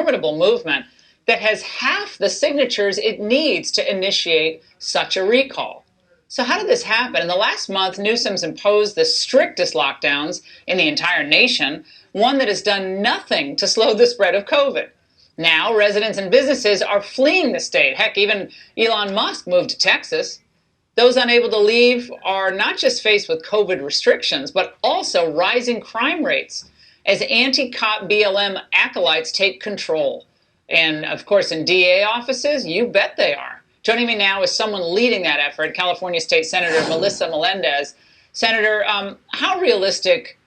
formidable movement that has half the signatures it needs to initiate such a recall. So how did this happen? In the last month, Newsom's imposed the strictest lockdowns in the entire nation, one that has done nothing to slow the spread of COVID. Now, residents and businesses are fleeing the state. Heck, even Elon Musk moved to Texas. Those unable to leave are not just faced with COVID restrictions, but also rising crime rates as anti-cop BLM acolytes take control. And, of course, in DA offices, you bet they are. Joining me now is someone leading that effort, California State Senator Melissa Melendez. Senator, how realistic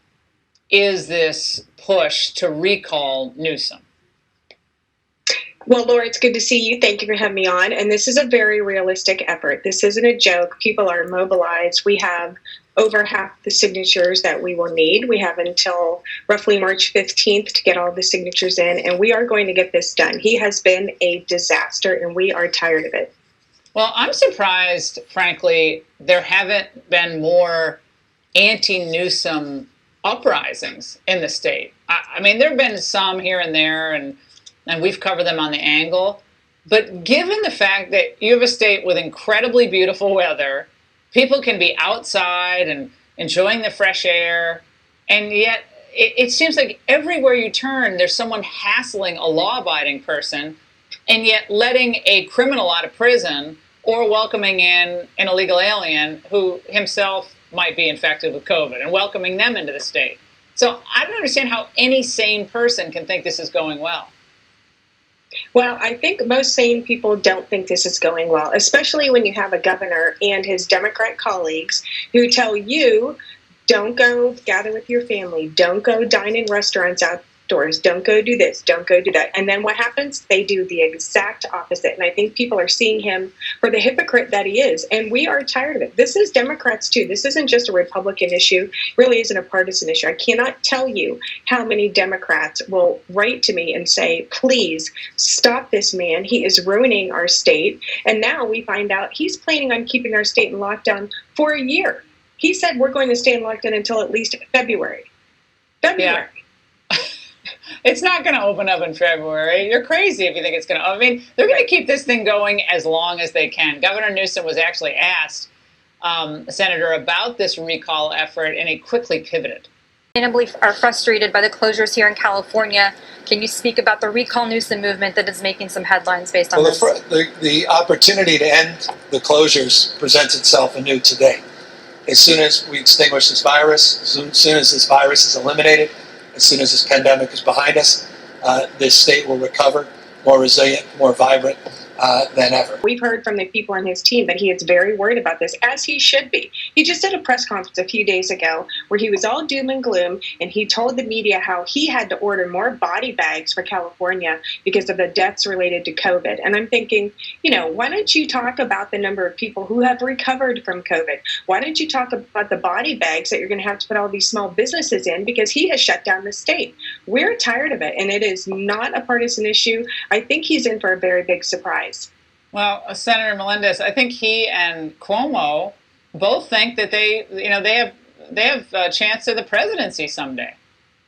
is this push to recall Newsom? Well, Laura, it's good to see you. Thank you for having me on. And this is a very realistic effort. This isn't a joke. People are mobilized. We have over half the signatures that we will need. We have until roughly March 15th to get all the signatures in, and we are going to get this done. He has been a disaster, and we are tired of it. Well, I'm surprised, frankly, there haven't been more anti-Newsom uprisings in the state. I mean, there have been some here and there, and we've covered them on The Angle. But given the fact that you have a state with incredibly beautiful weather, people can be outside and enjoying the fresh air, and yet it seems like everywhere you turn, there's someone hassling a law-abiding person, and yet letting a criminal out of prison or welcoming in an illegal alien who himself might be infected with COVID and welcoming them into the state. So I don't understand how any sane person can think this is going well. Well, I think most sane people don't think this is going well, especially when you have a governor and his Democrat colleagues who tell you, don't go gather with your family, don't go dine in restaurants outdoors, don't go do this, don't go do that. And then what happens? They do the exact opposite. And I think people are seeing him for the hypocrite that he is. And we are tired of it. This is Democrats too. This isn't just a Republican issue. It really isn't a partisan issue. I cannot tell you how many Democrats will write to me and say, please stop this man. He is ruining our state. And now we find out he's planning on keeping our state in lockdown for a year. He said we're going to stay in lockdown until at least February. Yeah. It's not going to open up in February. You're crazy if you think it's going to. I mean, they're going to keep this thing going as long as they can. Governor Newsom was actually asked, Senator, about this recall effort, and he quickly pivoted. Understandably are frustrated by the closures here in California. Can you speak about the recall Newsom movement that is making some headlines based on this? The opportunity to end the closures presents itself anew today. As soon as we extinguish this virus, as soon as this virus is eliminated, as soon as this pandemic is behind us, this state will recover more resilient, more vibrant than ever. We've heard from the people on his team that he is very worried about this, as he should be. He just did a press conference a few days ago where he was all doom and gloom, and he told the media how he had to order more body bags for California because of the deaths related to COVID. And I'm thinking, why don't you talk about the number of people who have recovered from COVID? Why don't you talk about the body bags that you're going to have to put all these small businesses in, because he has shut down the state? We're tired of it, and it is not a partisan issue. I think he's in for a very big surprise. Well, Senator Melendez, I think he and Cuomo both think that they have a chance of the presidency someday.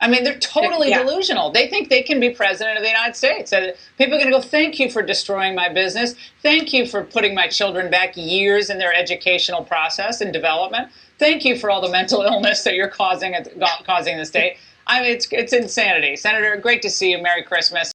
I mean, they're totally delusional. They think they can be president of the United States. People are going to go, thank you for destroying my business. Thank you for putting my children back years in their educational process and development. Thank you for all the mental illness that you're causing in the state. I mean, it's insanity. Senator, great to see you. Merry Christmas.